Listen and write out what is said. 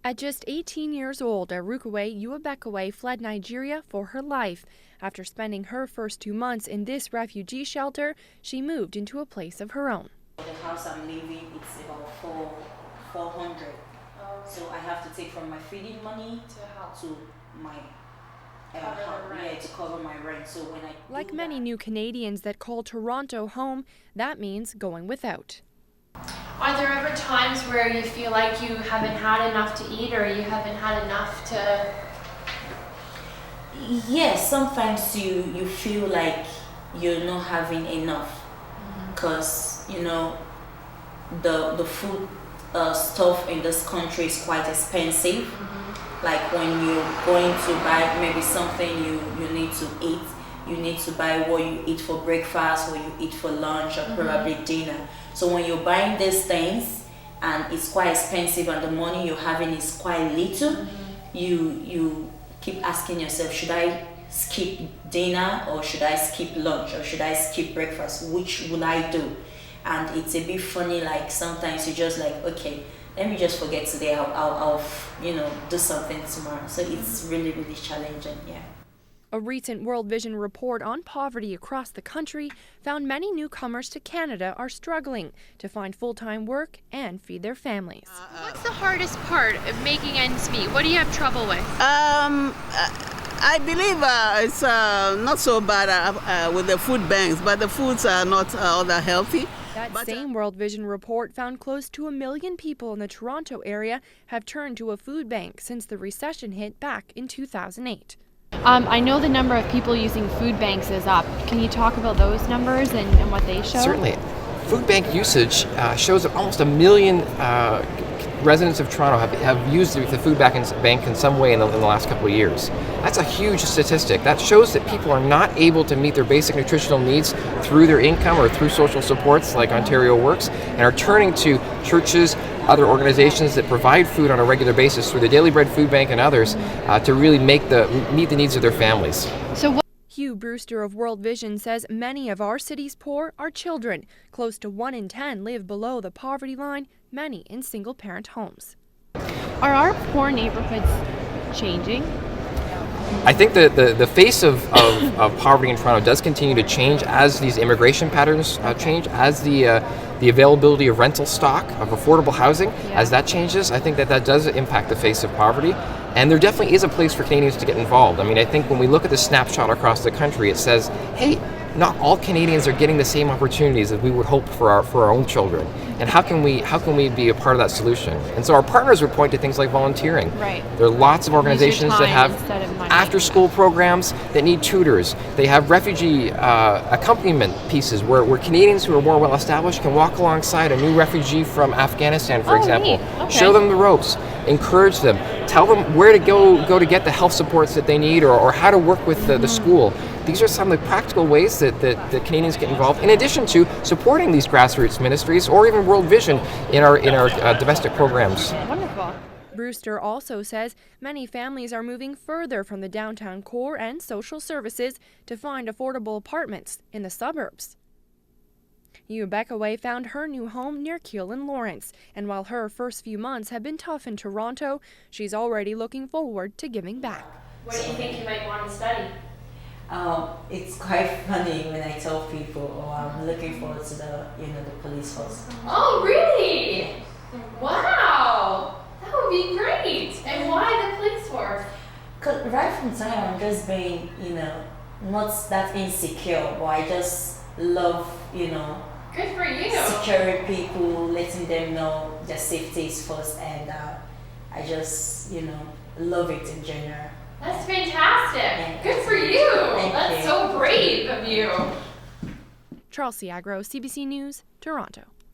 At just 18 years old, Arukwe Uwabekwe fled Nigeria for her life. After spending her first 2 months in this refugee shelter, she moved into a place of her own. The house I'm living, it's about 400. So I have to take from my feeding money to my to cover my rent. So when I like many new Canadians that call Toronto home, that means going without. Are there ever times where you feel like you haven't had enough to eat, or you haven't had enough to? Yes, sometimes you feel like you're not having enough, because the food stuff in this country is quite expensive. Like when you're going to buy maybe something you need to eat, you need to buy what you eat for breakfast, or you eat for lunch, or probably dinner. So when you're buying these things and it's quite expensive and the money you're having is quite little, you keep asking yourself, should I skip dinner, or should I skip lunch, or should I skip breakfast? Which will I do? And it's a bit funny, like sometimes you just like, okay, let me just forget today, I'll do something tomorrow. So it's really, really challenging, yeah. A recent World Vision report on poverty across the country found many newcomers to Canada are struggling to find full-time work and feed their families. What's the hardest part of making ends meet? What do you have trouble with? I believe it's not so bad with the food banks, but the foods are not all that healthy. That same World Vision report found close to 1 million people in the Toronto area have turned to a food bank since the recession hit back in 2008. I know the number of people using food banks is up. Can you talk about those numbers and what they show? Certainly. Food bank usage shows that almost 1 million residents of Toronto have used the food bank in some way in the last couple of years. That's a huge statistic. That shows that people are not able to meet their basic nutritional needs through their income or through social supports like Ontario Works, and are turning to churches, other organizations that provide food on a regular basis through the Daily Bread Food Bank and others to really meet the needs of their families. Hugh Brewster of World Vision says many of our city's poor are children. Close to 1 in 10 live below the poverty line, many in single-parent homes. Are our poor neighborhoods changing? I think the face of poverty in Toronto does continue to change as these immigration patterns change, as the availability of rental stock, of affordable housing, as that changes. I think that does impact the face of poverty. And there definitely is a place for Canadians to get involved. I mean, I think when we look at the snapshot across the country, it says, hey, not all Canadians are getting the same opportunities as we would hope for our own children. And how can we be a part of that solution? And so our partners would point to things like volunteering. Right. There are lots of organizations that have after-school programs that need tutors. They have refugee accompaniment pieces where Canadians who are more well-established can walk alongside a new refugee from Afghanistan, for example. Okay. Show them the ropes, encourage them, tell them where to go to get the health supports that they need, or how to work with the school. These are some of the practical ways that Canadians get involved, in addition to supporting these grassroots ministries or even World Vision in our domestic programs. Wonderful. Brewster also says many families are moving further from the downtown core and social services to find affordable apartments in the suburbs. Uwabekwe found her new home near Keele and Lawrence, and while her first few months have been tough in Toronto, she's already looking forward to giving back. What do you think you might want to study? It's quite funny when I tell people, I'm looking forward to the police force. Oh, really? Wow, that would be great. And why the police force? Cause right from time I'm just being, not that insecure, but I just love, Good for you. securing people, letting them know their safety is first, and I just, love it in general. That's fantastic. Good for you. That's so brave of you. Charles Ciagro, CBC News, Toronto.